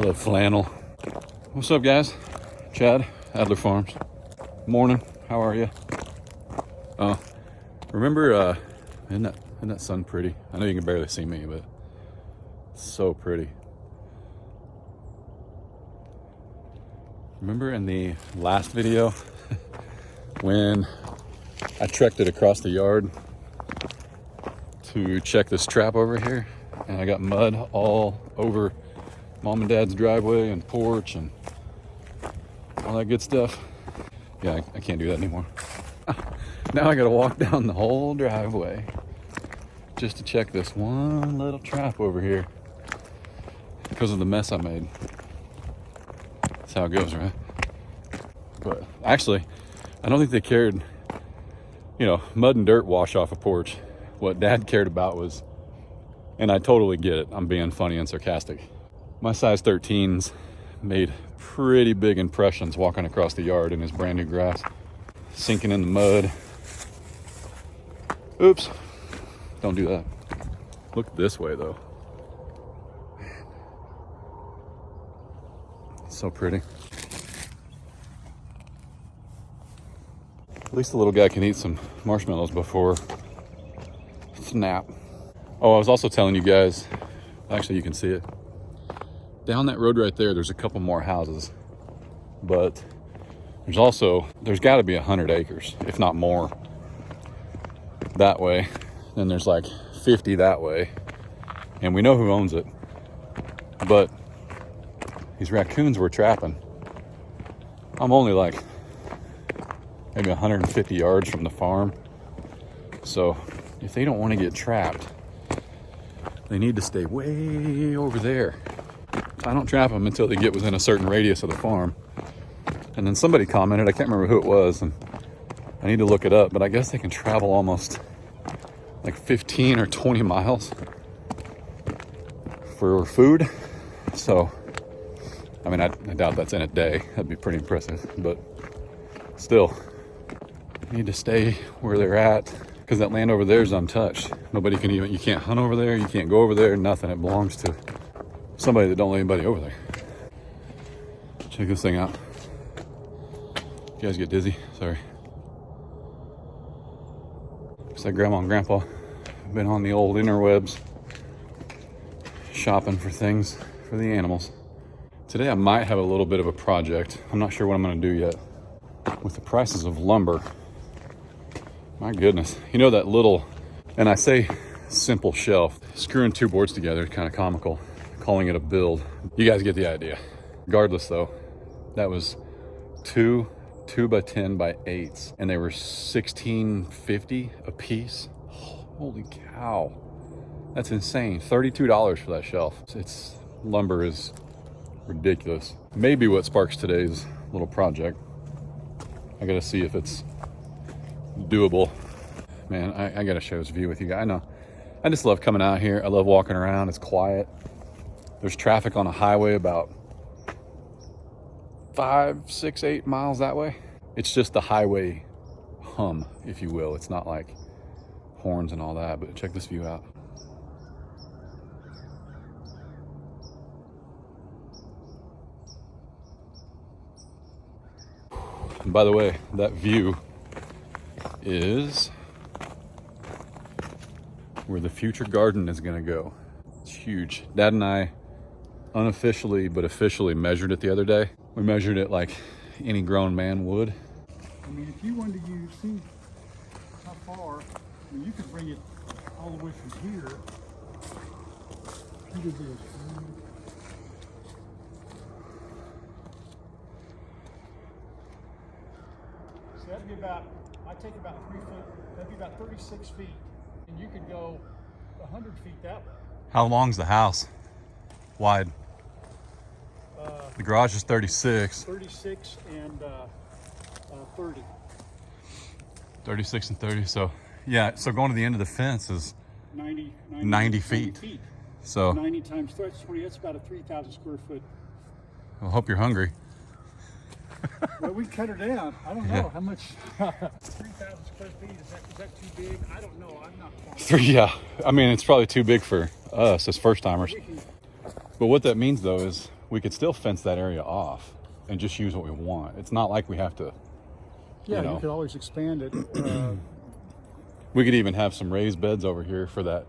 love flannel. What's up, guys? Chad, Adler Farms. Morning. How are you? Remember, isn't that sun pretty? I know you can barely see me, but it's so pretty. Remember in the last video when I trekked it across the yard to check this trap over here, and I got mud all over mom and dad's driveway and porch and all that good stuff? Yeah, I can't do that anymore. Now I gotta walk down the whole driveway just to check this one little trap over here because of the mess I made. That's how it goes, right? But actually, I don't think they cared, mud and dirt wash off a porch. What Dad cared about was, and I totally get it, I'm being funny and sarcastic, my size 13s made pretty big impressions walking across the yard in his brand new grass, sinking in the mud. Oops, don't do that. Look this way though. It's so pretty. At least the little guy can eat some marshmallows before snap. Oh, I was also telling you guys, actually you can see it. Down that road right there, there's a couple more houses, but there's got to be 100 acres, if not more, that way. Then there's like 50 that way, and we know who owns it. But these raccoons we're trapping, I'm only like maybe 150 yards from the farm. So if they don't want to get trapped, they need to stay way over there. I don't trap them until they get within a certain radius of the farm. And then somebody commented, I can't remember who it was, and I need to look it up, but I guess they can travel almost like 15 or 20 miles for food. So, I mean, I doubt that's in a day. That'd be pretty impressive, but still, you need to stay where they're at because that land over there is untouched. Nobody can you can't hunt over there, you can't go over there, nothing. It belongs to somebody that don't let anybody over there. Check this thing out. You guys get dizzy? Sorry. It's like Grandma and Grandpa have been on the old interwebs shopping for things for the animals. Today I might have a little bit of a project. I'm not sure what I'm going to do yet. With the prices of lumber, my goodness. You know that little, and I say simple shelf, screwing two boards together, kind of comical, calling it a build. You guys get the idea. Regardless though, that was two 2x10 by 8s, and they were $16.50 a piece. Holy cow, that's insane. $32 for that shelf. Lumber is ridiculous. Maybe what sparks today's little project. I gotta see if it's doable. Man, I gotta share this view with you guys. I know, I just love coming out here. I love walking around. It's quiet. There's traffic on a highway about 5, 6, 8 miles that way. It's just the highway hum, if you will. It's not like horns and all that, but check this view out. And by the way, that view is where the future garden is gonna go. It's huge. Dad and I unofficially but officially measured it the other day. We measured it like any grown man would. I mean, if you wanted to see how far, you could bring it all the way from here to this. So that'd be about, I take about 3 foot, that'd be about 36 feet. And you could go 100 feet that way. How long's the house? Wide? The garage is 36. 36 and 30. 36 and 30, so yeah, so going to the end of the fence is 90 feet. So 90 times 30, 20, that's about a 3,000 square foot. I hope you're hungry. Well, we cut her down. I don't know how much. 3,000 square feet, is that too big? I don't know. I'm not qualified. Yeah, I mean, it's probably too big for us as first timers. But what that means though is we could still fence that area off and just use what we want. It's not like we have to, Yeah, you know. you could always expand it. We could even have some raised beds over here for that,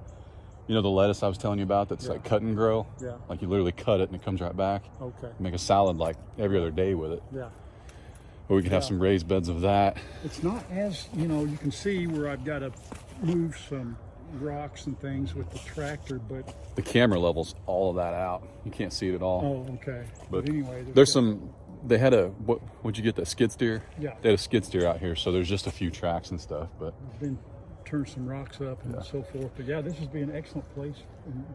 you know, the lettuce I was telling you about that's Yeah. like cut and grow? Yeah. Like you literally cut it and it comes right back. Okay. Make a salad like every other day with it. Yeah. But we could have Yeah. some raised beds of that. It's not as, you know, you can see where I've got to move some rocks and things with the tractor, but The camera levels all of that out. You can't see it at all. oh, okay. But anyway, there's some, they had a, what'd you get, that skid steer? Yeah. They had a skid steer out here, so there's just a few tracks and stuff, but I've been turn some rocks up and so forth. But yeah, this would be an excellent place and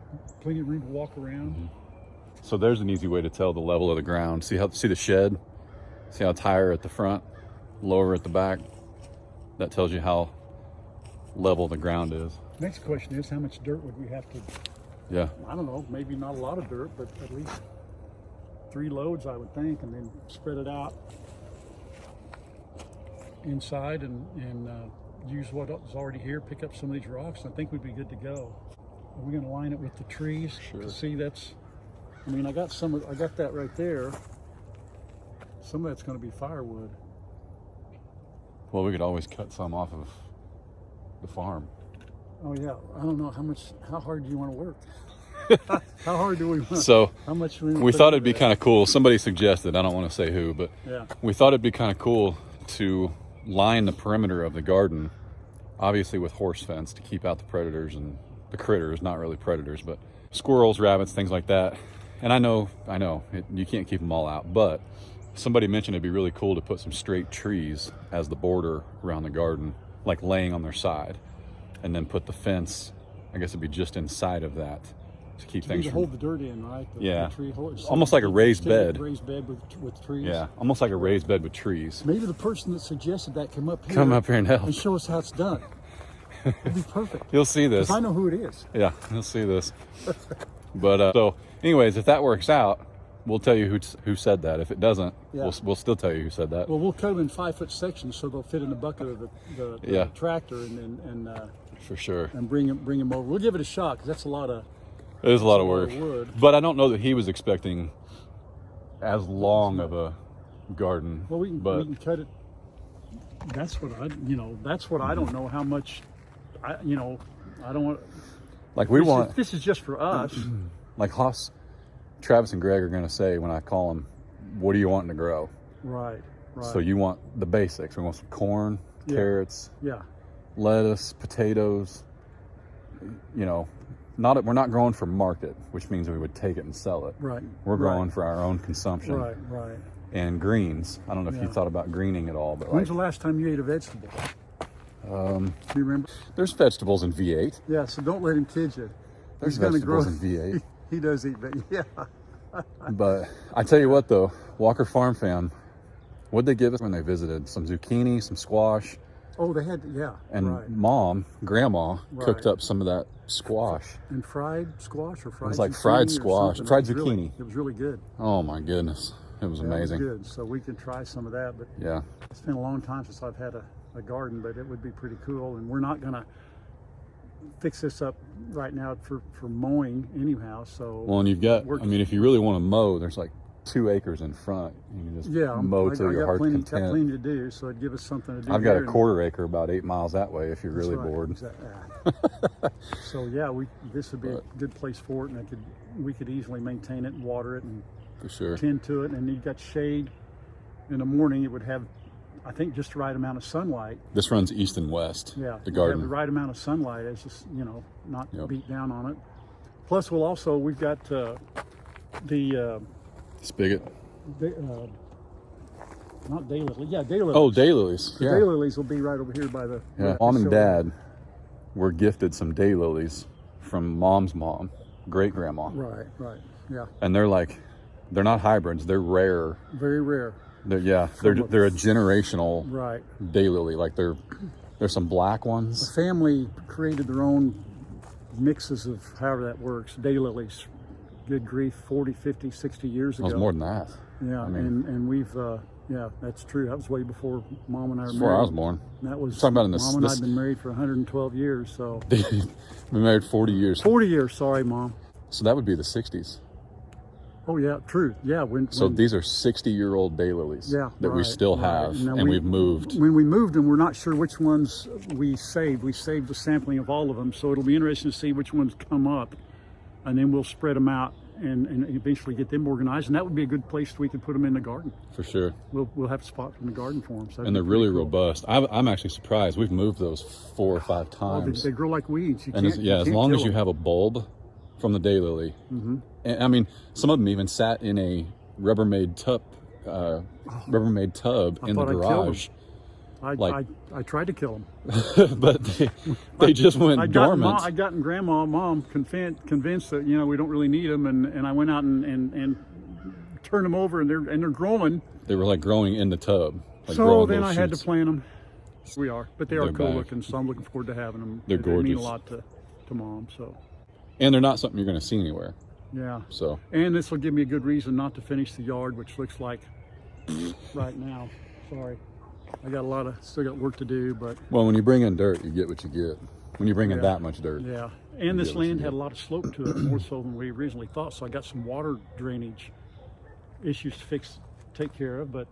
plenty of room to walk around. so there's an easy way to tell the level of the ground. See the shed? See how it's higher at the front, lower at the back? That tells you how level the ground is. Next question is, how much dirt would we have to, Yeah. I don't know, maybe not a lot of dirt, but at least 3 loads, I would think, and then spread it out inside and use what's already here, pick up some of these rocks, and I think we'd be good to go. Are we going to line it with the trees? Sure. To see that's, I mean, I got that right there. Some of that's going to be firewood. Well, we could always cut some off of the farm. Oh yeah, I don't know how hard do you want to work? How hard do we want? So How much we thought it'd be kind of cool. Somebody suggested, I don't want to say who, but Yeah. we thought it'd be kind of cool to line the perimeter of the garden, obviously with horse fence to keep out the predators and the critters, not really predators, but squirrels, rabbits, things like that. And I know, you can't keep them all out, but somebody mentioned it'd be really cool to put some straight trees as the border around the garden, like laying on their side, and then put the fence, I guess it'd be just inside of that to keep things to from, hold the dirt in, right? Yeah. The tree hold, Almost like a raised bed. Raised bed with trees. yeah, almost like a raised bed with trees. Maybe the person that suggested that come up here and help. and show us how it's done. It'd be perfect. You'll see this. 'Cause I know who it is. Yeah, you'll see this. But so anyways, if that works out, we'll tell you who said that. If it doesn't, Yeah. we'll still tell you who said that. Well, we'll cut them in 5-foot sections so they'll fit in the bucket of the Yeah. tractor and For sure. bring them over. We'll give it a shot because that's a lot of It is a lot of lot work. of wood. But I don't know that he was expecting as long of a garden. Well, we can cut it. That's what I don't know how much. I don't want. Like we want, This is just for us. like Haas, Travis and Greg are going to say when I call them, what are you wanting to grow? Right. So you want the basics. We want some corn, Yeah. carrots, Yeah. lettuce, potatoes. You know, we're not growing for market, which means we would take it and sell it. Right. We're growing for our own consumption. Right. Right. And greens. I don't know if you Yeah. thought about greening at all, but When's like, the last time you ate a vegetable? Do you remember? there's vegetables in V8. Yeah. So don't let him kid you. There's He's gonna vegetables grow. in V8. He does eat, but yeah. But I tell you what, though, Walker Farm Fam, what'd they give us when they visited? Some zucchini, some squash, Oh, they had and right. grandma cooked Right. up some of that squash. And fried squash or fried. was like zucchini fried or squash, something. fried It was really- zucchini. It was really good. Oh my goodness, it was Yeah, it was amazing. good. So we can try some of that, but Yeah, it's been a long time since I've had a garden, but it would be pretty cool. And we're not gonna fix this up right now for mowing anyhow. So well, and you've got, I mean, if you really want to mow, there's like 2 acres in front. You can just mow I till your got heart's plenty content. to do, so it'd give us something to do. I've got a here. 1/4 acre about 8 miles that way if you're That's really right. bored. Yeah. So yeah, this would be a good place for it, and we could easily maintain it and water it and For sure. tend to it. And you've got shade. In the morning, it would have, I think, just the right amount of sunlight. This runs east and west. Yeah, The you garden. have the right amount of sunlight, as just not Yep. beat down on it. Plus, we've got the Spigot. not daylilies. Yeah, daylilies. Oh, daylilies. The Yeah. daylilies will be right over here by the. Yeah. Mom and Dad were gifted some daylilies from Mom's mom, great grandma. Right. Yeah. And they're not hybrids. They're rare. Very rare. They're a generational Right. daylily. Like there's some black The ones. family created their own mixes of however that works. Daylilies. Good grief, 40, 50, 60 years It ago. was more than that. Yeah, I mean, and we've that's true. That was way before Mom and I were before married. I was born. That was Talking about in this- Mom and I this- have been married for 112 years, so Been married 40 years. 40 years. Sorry, Mom. So that would be the 60s. Oh yeah, true. Yeah. So these are 60-year-old daylilies that we right, still have, and we've moved. When we moved them, we're not sure which ones we saved. We saved the sampling of all of them, so it'll be interesting to see which ones come up, and then we'll spread them out and eventually get them organized. And that would be a good place we could put them in the garden. For sure. We'll have a spot in the garden for them. So and they're really cool. Robust. I'm actually surprised. We've moved those 4 or 5 times. They grow like weeds. As long as you have a bulb from the daylily. Mm-hmm. And I mean, some of them even sat in a Rubbermaid tub in the garage. I tried to kill them, but they just went dormant. I got Mom convinced that we don't really need them, and I went out and turned them over, and they're growing. They were like growing in the tub. So then I had to plant them. We are, but they're cool back. looking, so I'm looking forward to having them. They're gorgeous. They mean a lot to Mom. So. And they're not something you're going to see anywhere. Yeah. So. And this will give me a good reason not to finish the yard, which looks like right now. Sorry. I got still got work to do, but. Well, when you bring in dirt, you get what you get. When you bring in that much dirt. Yeah. And this land had a lot of slope to it, more so than we originally thought. So I got some water drainage issues to take care of, but.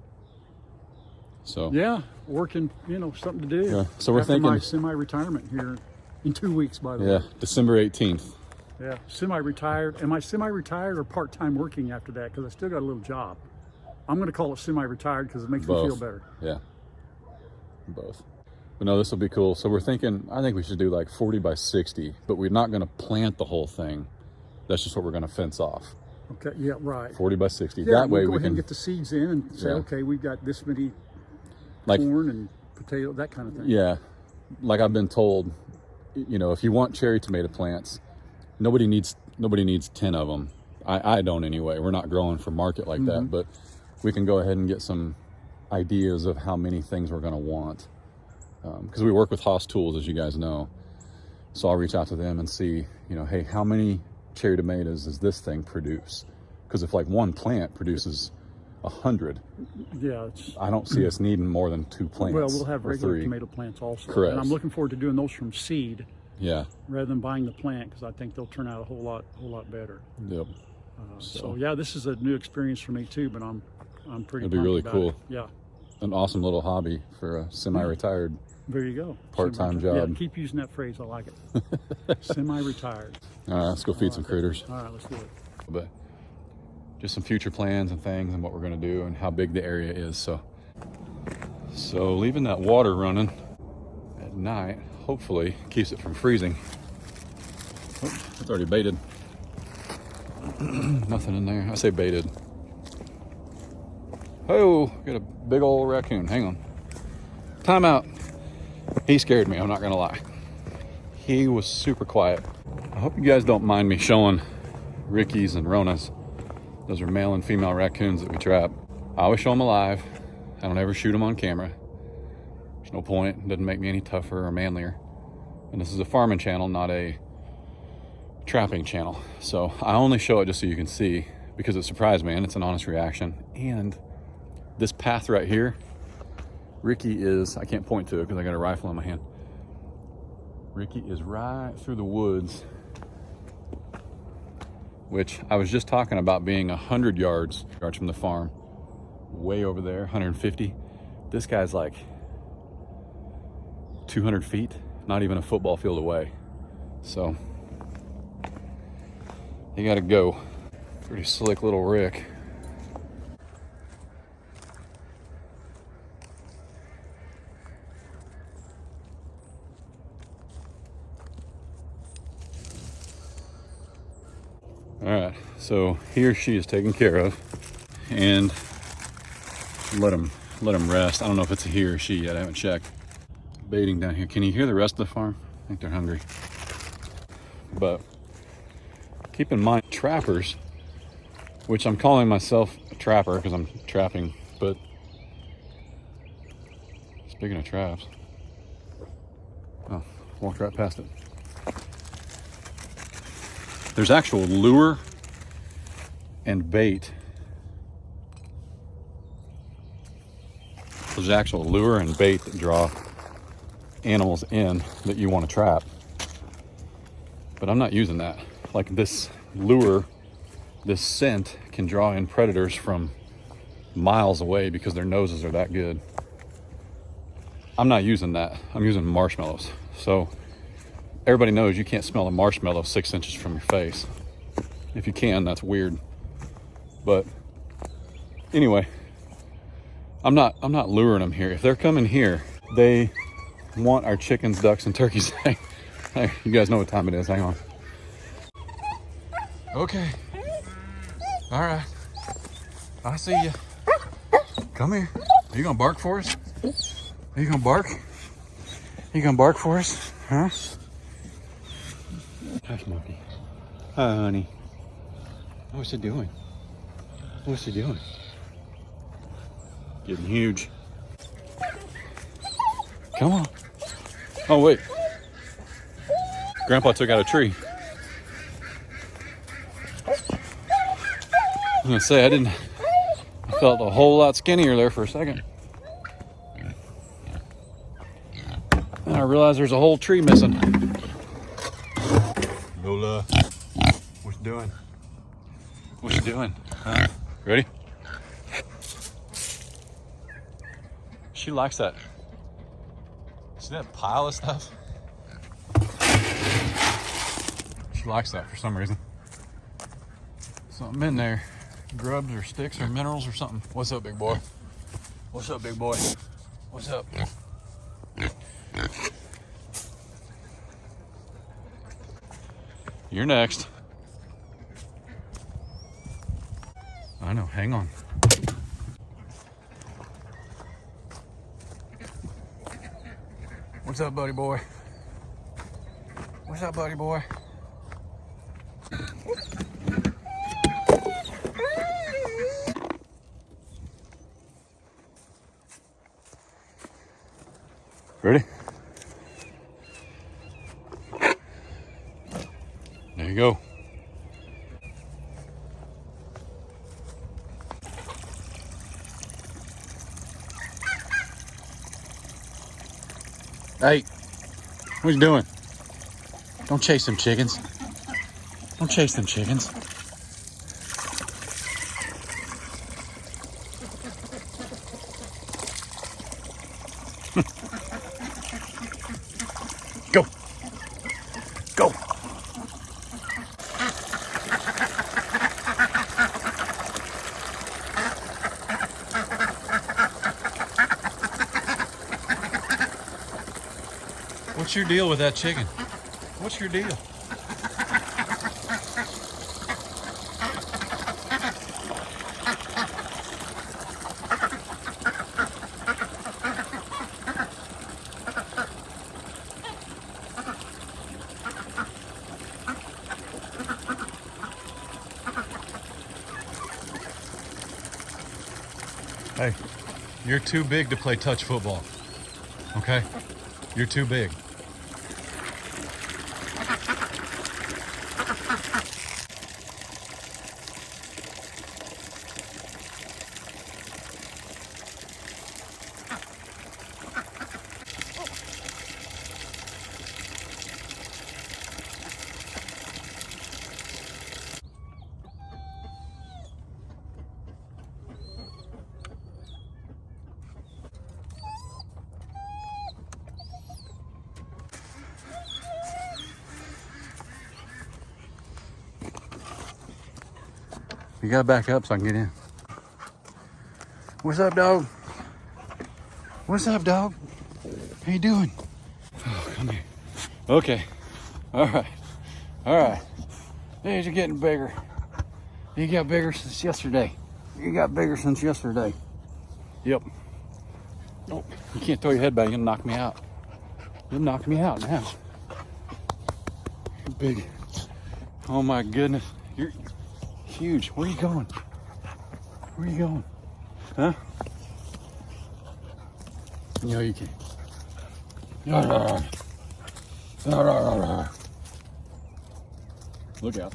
So. Yeah. Working, something to do. Yeah. So we're thinking. My semi-retirement here in 2 weeks, by the way. Yeah. December 18th. Yeah. Semi-retired. Am I semi-retired or part-time working after that? Because I still got a little job. I'm going to call it semi-retired because it makes me feel better. Yeah. Both. But no, this will be cool. So we're thinking, I think we should do like 40 by 60, but we're not going to plant the whole thing. That's just what we're going to fence off. Okay. Yeah. Right. 40 by 60. Yeah, that way we can and get the seeds in and say, okay, we've got this many corn and potato, that kind of thing. Yeah. Like I've been told, if you want cherry tomato plants, nobody needs 10 of them. I don't anyway. We're not growing for market like that, but we can go ahead and get some ideas of how many things we're going to want. Because we work with Haas Tools, as you guys know. So I'll reach out to them and see, hey, how many cherry tomatoes does this thing produce? Because if like one plant produces 100, I don't see us needing more than 2 plants. Well, we'll have regular 3. tomato plants also. Correct. And I'm looking forward to doing those from seed. Yeah. Rather than buying the plant, because I think they'll turn out a whole lot better. Yep. So yeah, this is a new experience for me too, but I'm pretty. It'll be really cool. It. Yeah. An awesome little hobby for a semi-retired. There you go. Part-time job. Yeah, keep using that phrase. I like it. Semi-retired. All right, let's go feed some critters. All right, let's do it. But just some future plans and things and what we're going to do and how big the area is. So leaving that water running at night hopefully keeps it from freezing. Oh, it's already baited. Nothing in there. I say baited. Oh, got a big old raccoon. Hang on. Time out. He scared me, I'm not gonna lie. He was super quiet. I hope you guys don't mind me showing Ricky's and Rona's. Those are male and female raccoons that we trap. I always show them alive. I don't ever shoot them on camera. There's no point. It doesn't make me any tougher or manlier. And this is a farming channel, not a trapping channel. So I only show it just so you can see, because it surprised me and it's an honest reaction. And this path right here, Ricky is, I can't point to it because I got a rifle in my hand. Ricky is right through the woods, which I was just talking about being 100 yards from the farm. Way over there, 150. This guy's like 200 feet, not even a football field away. So you gotta go. Pretty slick little Rick. All right, so he or she is taken care of, and let him rest. I don't know if it's a he or she yet. I haven't checked. Baiting down here. Can you hear the rest of the farm? I think they're hungry. But keep in mind, trappers, which I'm calling myself a trapper because I'm trapping. But speaking of traps, oh, walked right past it. There's actual lure and bait. There's actual lure and bait that draw animals in that you want to trap. But I'm not using that. Like this lure this scent can draw in predators from miles away because their noses are that good. I'm not using that. I'm using marshmallows. So everybody knows you can't smell a marshmallow 6 inches from your face. If you can, that's weird. But anyway, I'm not luring them here. If they're coming here, they want our chickens, ducks, and turkeys. Hey, you guys know what time it is. Hang on. Okay. All right. I see you. Come here. Are you gonna bark for us? Are you gonna bark? Are you gonna bark for us? Huh? Hush, monkey. Hi, honey. What's he doing? What's he doing? Getting huge. Come on. Oh, wait. Grandpa took out a tree. I'm gonna say I felt a whole lot skinnier there for a second. And I realized there's a whole tree missing. Lola, what you doing? What you doing? Huh? Ready? She likes that. See that pile of stuff? She likes that for some reason. Something in there. Grubs or sticks or minerals or something. What's up, big boy? What's up, big boy? What's up? You're next. I know, hang on. What's up, buddy boy? What's up, buddy boy? Ready? There you go. Hey, what you doing? Don't chase them chickens. Don't chase them chickens. Go. Go. What's your deal with that chicken? What's your deal? Hey, you're too big to play touch football, okay? You're too big. You gotta back up so I can get in. What's up, dog? What's up, dog? How you doing? Oh, come here. Okay. All right. All right. Hey, you're getting bigger. You got bigger since yesterday. You got bigger since yesterday. Yep. Oh, you can't throw your head back. You'll knock me out. You'll knock me out now. You're big. Oh my goodness. You're huge. Where are you going? Where are you going? Huh? No, you can't. Look out.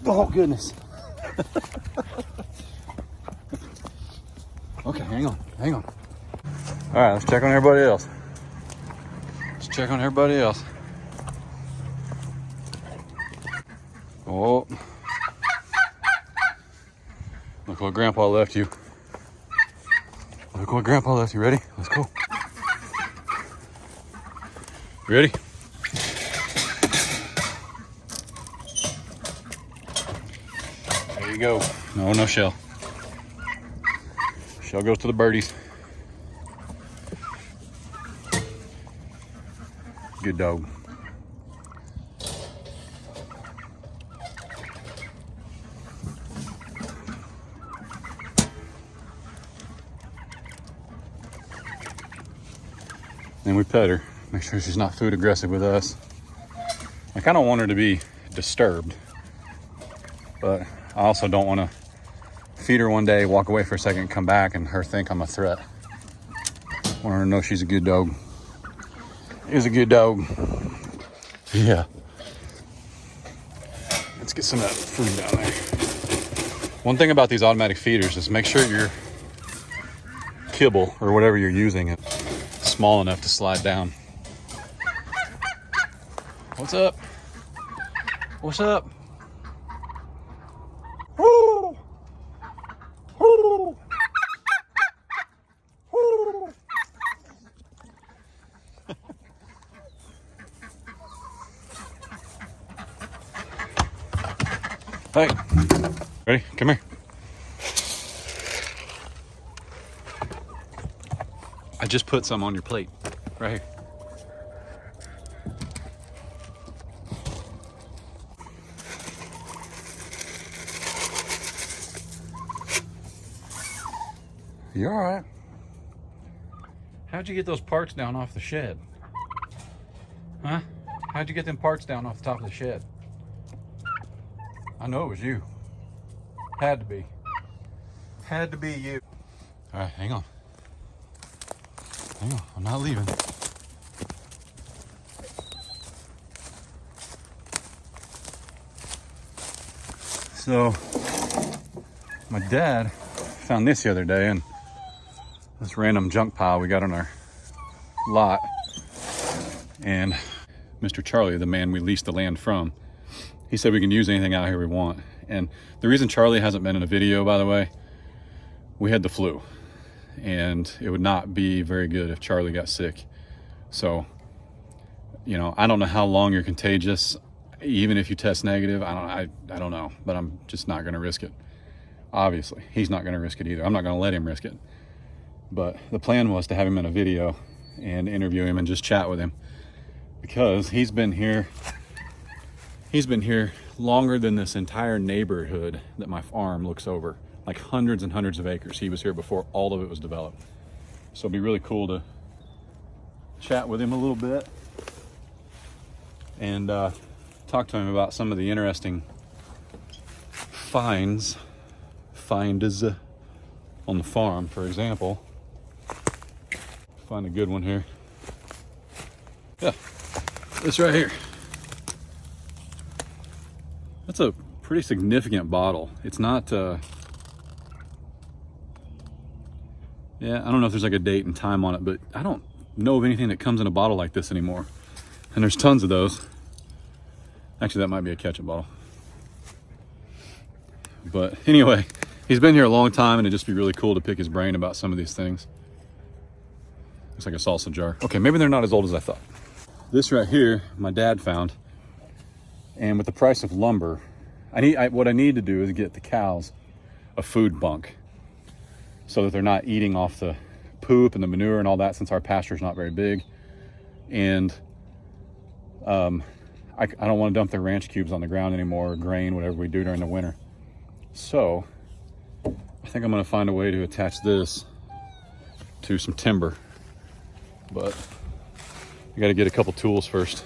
Oh, goodness. Okay, hang on. Hang on. All right, let's check on everybody else. Let's check on everybody else. Oh. Look what Grandpa left you. Look what Grandpa left you. Ready? Let's go. Ready? There you go. No shell. Shell goes to the birdies. Good dog. And we pet her, make sure she's not food aggressive with us. I kind of want her to be disturbed, but I also don't want to feed her one day, walk away for a second, come back, and her think I'm a threat. I want her to know she's a good dog. Is a good dog. Yeah. Let's get some of that food down there. One thing about these automatic feeders is make sure your kibble or whatever you're using is small enough to slide down. What's up? What's up? Hey, ready? Come here. I just put some on your plate, right here. You all right? How'd you get those parts down off the shed? Huh? How'd you get them parts down off the top of the shed? I know it was you. Had to be. Had to be you. All right, hang on. Hang on, I'm not leaving. So, my dad found this the other day, and this random junk pile we got on our lot. And Mr. Charlie, the man we leased the land from, he said we can use anything out here we want. And the reason Charlie hasn't been in a video, by the way, we had the flu. And it would not be very good if Charlie got sick. So, you know, I don't know how long you're contagious, even if you test negative. I don't know, but I'm just not going to risk it. Obviously, he's not going to risk it either. I'm not going to let him risk it. But the plan was to have him in a video and interview him and just chat with him, because he's been here longer than this entire neighborhood that my farm looks over. Like hundreds and hundreds of acres. He was here before all of it was developed. So it'd be really cool to chat with him a little bit and talk to him about some of the interesting finds on the farm. For example, find a good one here. Yeah, this right here. That's a pretty significant bottle. It's not yeah, I don't know if there's like a date and time on it, but I don't know of anything that comes in a bottle like this anymore. And there's tons of those. Actually, that might be a ketchup bottle. But anyway, he's been here a long time, and it'd just be really cool to pick his brain about some of these things. Looks like a salsa jar. Okay, maybe they're not as old as I thought. This right here, my dad found. And with the price of lumber, what I need to do is get the cows a food bunk, so that they're not eating off the poop and the manure and all that, since our pasture's not very big. And I don't want to dump their ranch cubes on the ground anymore, or grain, whatever we do during the winter. So I think I'm going to find a way to attach this to some timber. But I got to get a couple tools first.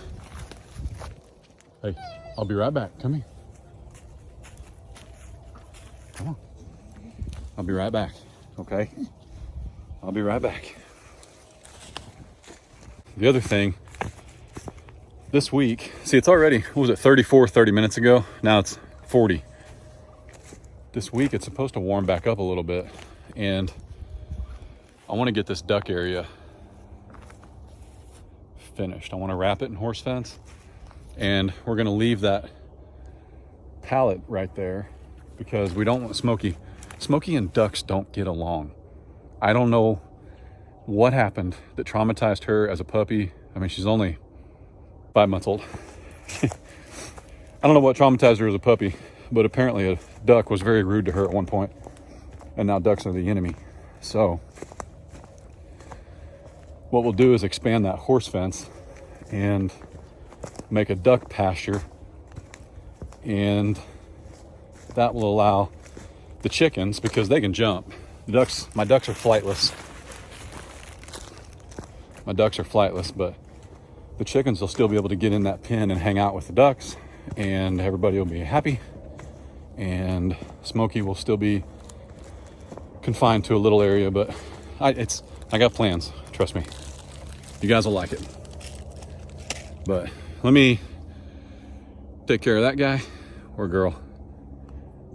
Hey, I'll be right back. Come here. Come on. I'll be right back. Okay, I'll be right back. The other thing, this week, see, it's already, what was it, 30 minutes ago? Now it's 40. This week, it's supposed to warm back up a little bit, and I want to get this duck area finished. I want to wrap it in horse fence, and we're going to leave that pallet right there because we don't want Smokey. Smokey and ducks don't get along. I don't know what happened that traumatized her as a puppy. I mean, she's only 5 months old. I don't know what traumatized her as a puppy, but apparently a duck was very rude to her at one point, and now ducks are the enemy. So what we'll do is expand that horse fence and make a duck pasture, and that will allow the chickens, because they can jump. My ducks are flightless. But the chickens will still be able to get in that pen and hang out with the ducks, and everybody will be happy, and Smokey will still be confined to a little area. But I got plans, trust me. You guys will like it. But let me take care of that guy or girl,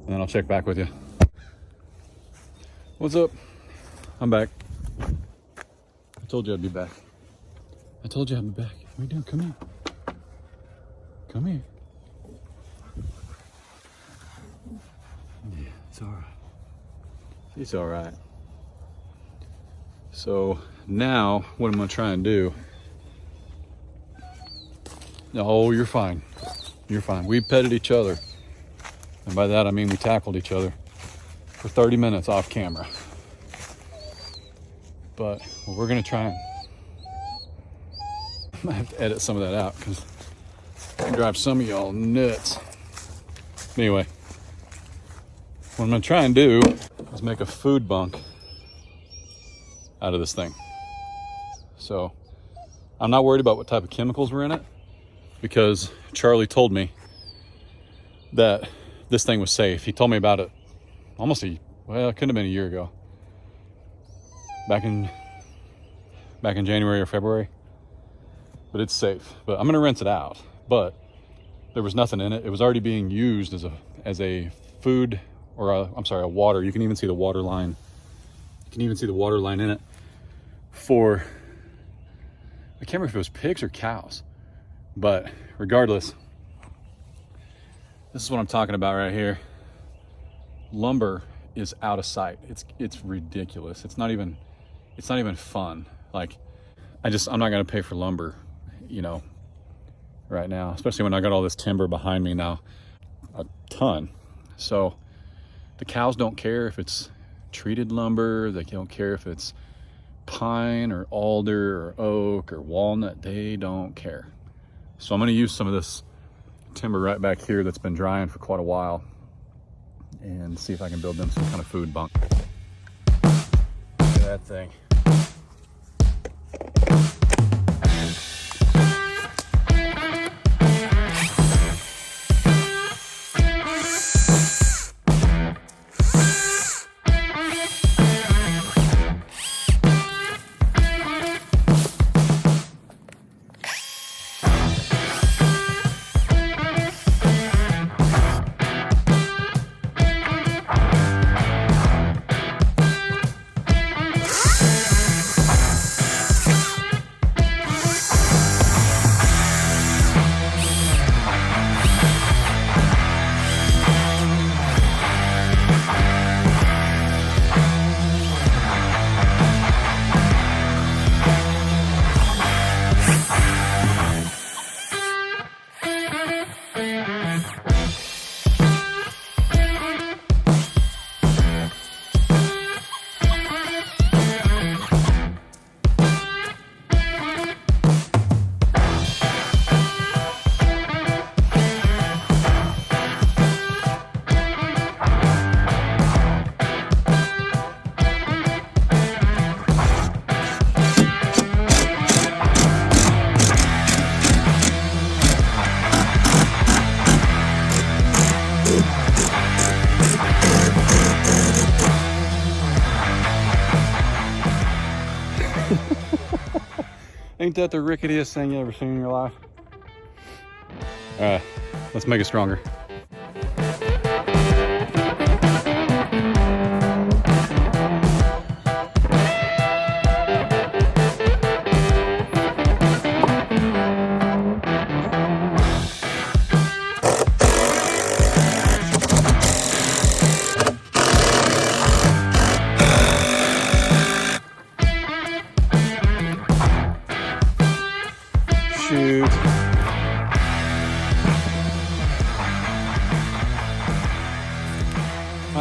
and then I'll check back with you. What's up? I'm back. I told you I'd be back. What are you doing? Come here. Come here. Yeah, it's all right. It's all right. So now what I'm going to try and do. No, you're fine. You're fine. We petted each other. And by that I mean we tackled each other for 30 minutes off camera. But we're going to try and I might have to edit some of that out because it drives some of y'all nuts. Anyway, what I'm going to try and do is make a food bunk out of this thing. So I'm not worried about what type of chemicals were in it, because Charlie told me that this thing was safe. He told me about it it couldn't have been a year ago. Back in January or February. But it's safe. But I'm gonna rinse it out. But there was nothing in it. It was already being used as a food, or a water. You can even see the water line. You can even see the water line in it for, I can't remember if it was pigs or cows. But regardless, this is what I'm talking about right here. Lumber is out of sight. It's ridiculous. It's not even fun. Like, I'm not gonna pay for lumber, right now, especially when I got all this timber behind me now, a ton. So the cows don't care if it's treated lumber. They don't care if it's pine or alder or oak or walnut. They don't care. So I'm going to use some of this timber right back here that's been drying for quite a while and see if I can build them some kind of food bunk. Look at that thing. Ain't that the ricketiest thing you ever seen in your life? All right, let's make it stronger.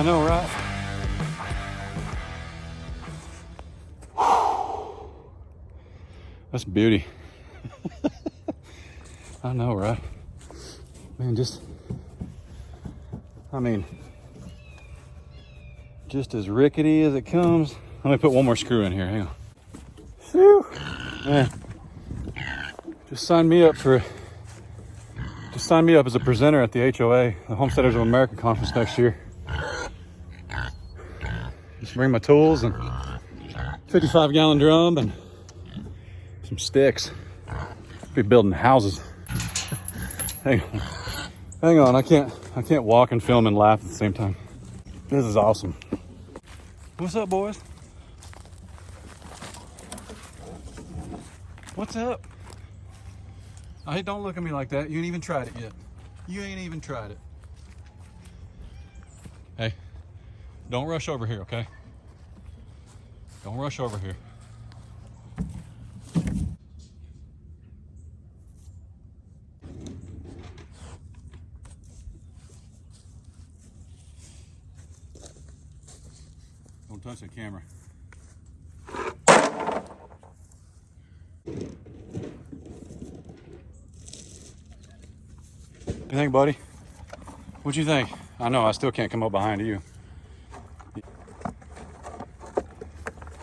know, right? That's beauty. I know, right? Man, just as rickety as it comes. Let me put one more screw in here, hang on. Whew. Man, just sign me up as a presenter at the HOA, the Homesteaders of America conference next year. Just bring my tools and 55-gallon drum and some sticks. Be building houses. Hang on, I can't walk and film and laugh at the same time. This is awesome. What's up, boys? What's up? Hey, don't look at me like that. You ain't even tried it yet. You ain't even tried it. Hey, don't rush over here, okay? Don't rush over here. Don't touch the camera. What you think, buddy? What you think? I know I still can't come up behind you.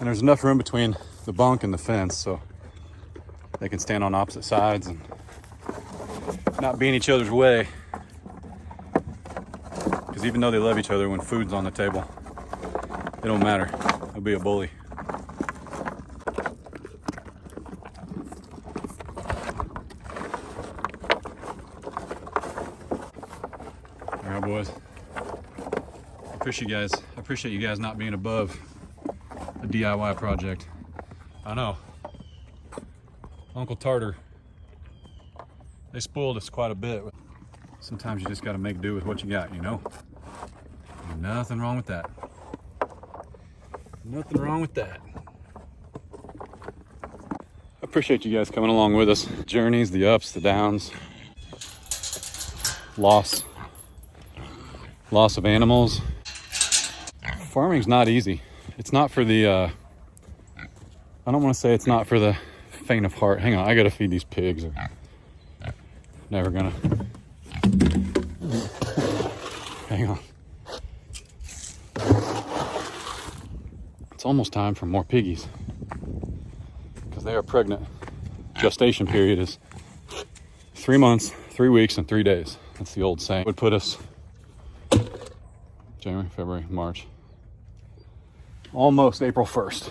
And there's enough room between the bunk and the fence so they can stand on opposite sides and not be in each other's way. Because even though they love each other, when food's on the table, it don't matter. They'll be a bully. All right, boys. I appreciate you guys not being above a DIY project. I know. Uncle Tartar, they spoiled us quite a bit. Sometimes you just got to make do with what you got, you know? There's nothing wrong with that. Nothing wrong with that. I appreciate you guys coming along with us. Journeys, the ups, the downs, loss of animals. Farming's not easy. It's not for the, I don't want to say it's not for the faint of heart. Hang on, I gotta feed these pigs. Never gonna. Hang on. It's almost time for more piggies because they are pregnant. Gestation period is 3 months, 3 weeks, and 3 days. That's the old saying. It would put us January, February, March, almost April 1st.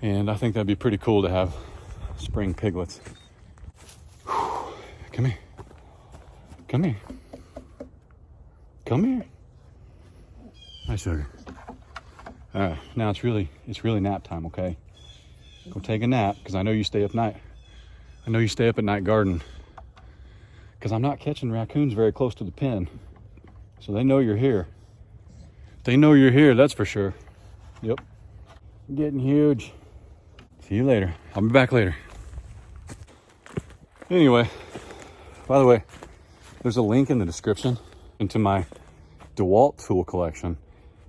And I think that'd be pretty cool to have spring piglets. Come here. Come here. Come here. Hi, sugar. All right, now it's really nap time, okay? Go take a nap, because I know you stay up night. I know you stay up at night garden. Because I'm not catching raccoons very close to the pen. So they know you're here. They know you're here, that's for sure. Yep. Getting huge. See you later. I'll be back later. Anyway, by the way, there's a link in the description into my DeWalt tool collection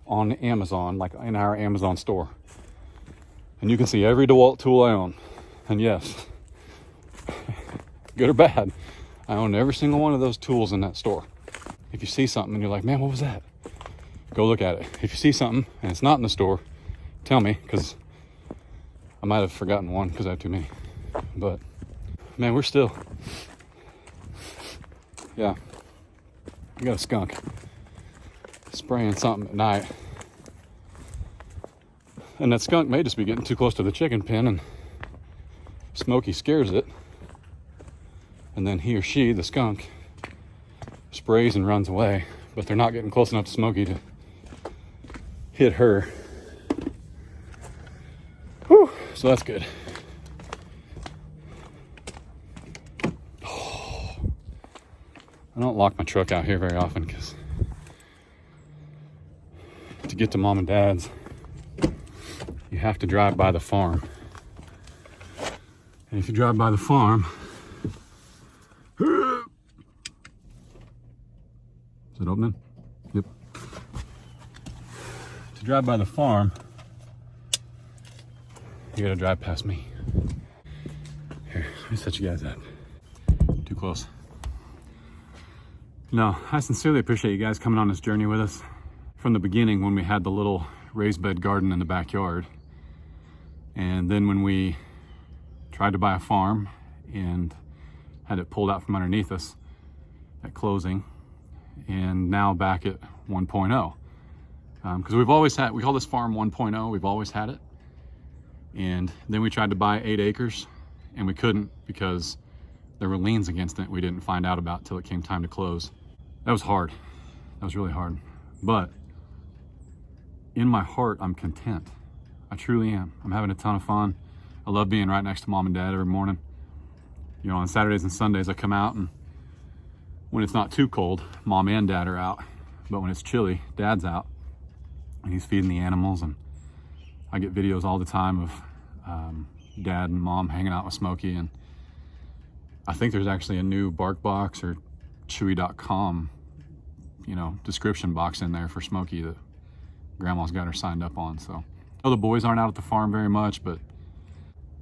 on Amazon, like in our Amazon store. And you can see every DeWalt tool I own. And yes, good or bad, I own every single one of those tools in that store. If you see something and you're like, man, what was that? Go look at it. If you see something and it's not in the store, tell me, because I might have forgotten one because I have too many. But man, we're still, yeah, we got a skunk spraying something at night. And that skunk may just be getting too close to the chicken pen, and Smokey scares it. And then he or she, the skunk, sprays and runs away. But they're not getting close enough to Smokey to hit her. Whew, so that's good. Oh, I don't lock my truck out here very often because to get to mom and dad's, you have to drive by the farm. And if you drive by the farm, is it opening? To drive by the farm, you gotta drive past me. Here, let me set you guys up. Too close. No, I sincerely appreciate you guys coming on this journey with us. From the beginning, when we had the little raised bed garden in the backyard, and then when we tried to buy a farm and had it pulled out from underneath us at closing, and now back at 1.0. Because we've always had, we call this farm 1.0, we've always had it. And then we tried to buy 8 acres and we couldn't because there were liens against it we didn't find out about till it came time to close. That was hard. That was really hard. But in my heart, I'm content. I truly am. I'm having a ton of fun. I love being right next to mom and dad every morning. You know, on Saturdays and Sundays, I come out, and when it's not too cold, mom and dad are out. But when it's chilly, dad's out and he's feeding the animals. And I get videos all the time of dad and mom hanging out with Smokey. And I think there's actually a new BarkBox or Chewy.com, you know, description box in there for Smokey that grandma's got her signed up on. So I know the boys aren't out at the farm very much, but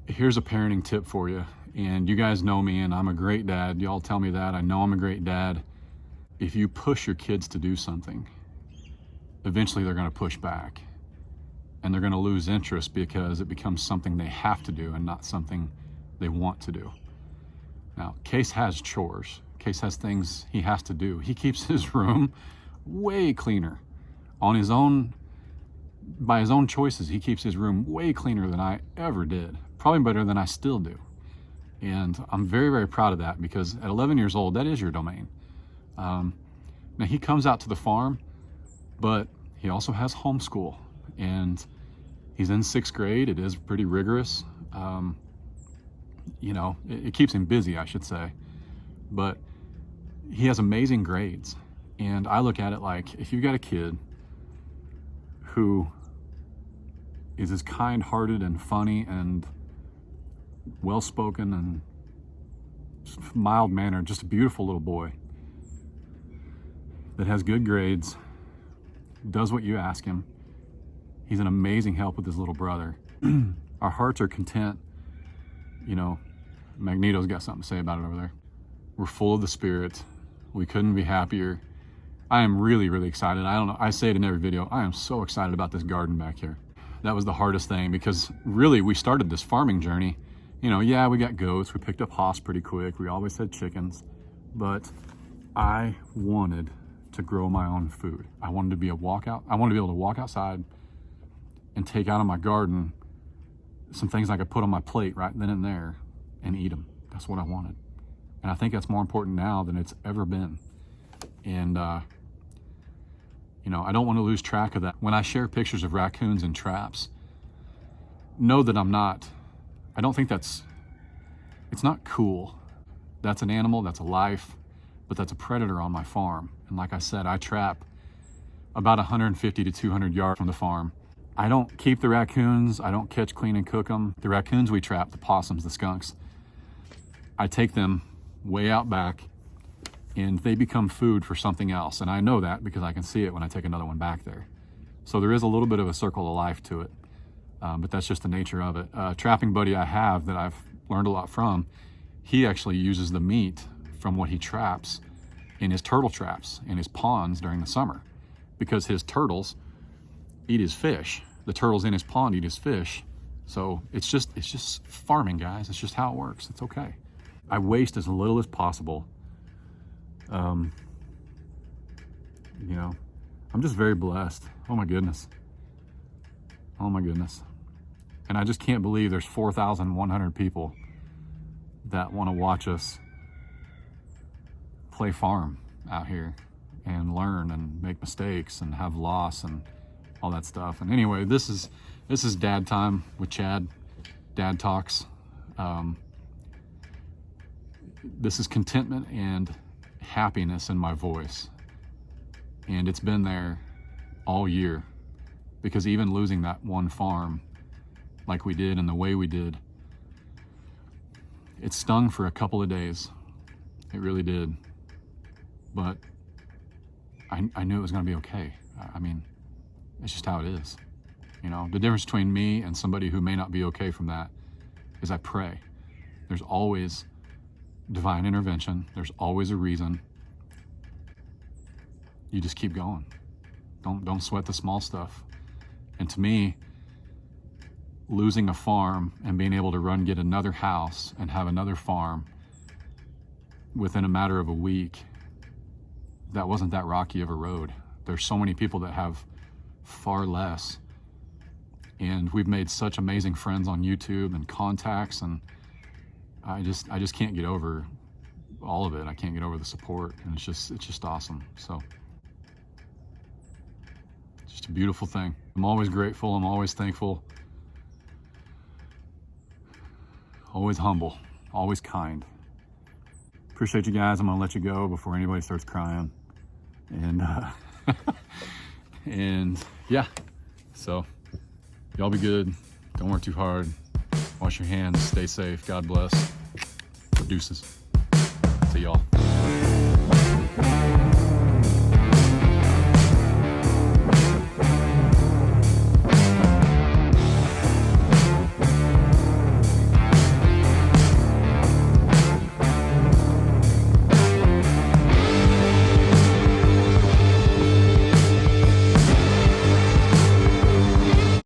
here's a parenting tip for you. And you guys know me, and I'm a great dad. Y'all tell me that. I know I'm a great dad. If you push your kids to do something, eventually they're going to push back. And they're going to lose interest because it becomes something they have to do and not something they want to do. Now, Case has chores. Case has things he has to do. He keeps his room way cleaner. On his own, by his own choices, he keeps his room way cleaner than I ever did. Probably better than I still do. And I'm very, very proud of that, because at 11 years old, that is your domain. Now, he comes out to the farm, but he also has homeschool, and he's in 6th grade. It is pretty rigorous. You know, it keeps him busy, I should say, but he has amazing grades. And I look at it like, if you've got a kid who is as kind-hearted and funny and well-spoken and mild-mannered, just a beautiful little boy that has good grades, does what you ask him, he's an amazing help with his little brother. Our hearts are content. You know, Magneto's got something to say about it over there. We're full of the Spirit. We couldn't be happier. I am really, really excited. I don't know, I say it in every video, I am so excited about this garden back here. That was the hardest thing, because really we started this farming journey. You know, yeah, we got goats, we picked up hoss pretty quick, we always had chickens, but I wanted to grow my own food. I wanted to be I wanted to be able to walk outside and take out of my garden some things I could put on my plate right then and there and eat them. That's what I wanted. And I think that's more important now than it's ever been. And, you know, I don't want to lose track of that. When I share pictures of raccoons in traps, know that I don't think it's not cool. That's an animal, that's a life, but that's a predator on my farm. And like I said, I trap about 150 to 200 yards from the farm. I don't keep the raccoons. I don't catch, clean, and cook them. The raccoons we trap, the possums, the skunks, I take them way out back and they become food for something else. And I know that because I can see it when I take another one back there. So there is a little bit of a circle of life to it, but that's just the nature of it. Trapping buddy I have that I've learned a lot from, he actually uses the meat from what he traps in his turtle traps in his ponds during the summer, because his turtles eat his fish. The turtles in his pond eat his fish. So it's just farming, guys. It's just how it works. It's okay. I waste as little as possible. You know, I'm just very blessed. Oh my goodness. Oh my goodness. And I just can't believe there's 4,100 people that want to watch us play farm out here and learn and make mistakes and have loss and all that stuff. And anyway, this is dad time with Chad. Dad talks. This is contentment and happiness in my voice. And it's been there all year, because even losing that one farm like we did and the way we did, it stung for a couple of days. It really did. But I knew it was going to be okay. I mean, It's just how it is. You know, the difference between me and somebody who may not be okay from that is I pray. There's always divine intervention. There's always a reason. You just keep going. Don't sweat the small stuff. And to me, losing a farm and being able to get another house and have another farm within a matter of a week, that wasn't that rocky of a road. There's so many people that have far less, and we've made such amazing friends on YouTube and contacts, and I just can't get over all of it. I can't get over the support, and it's just awesome. So it's just a beautiful thing. I'm always grateful. I'm always thankful. Always humble. Always kind. Appreciate you guys. I'm gonna let you go before anybody starts crying. And and yeah, so y'all be good. Don't work too hard. Wash your hands. Stay safe. God bless. Deuces. See y'all.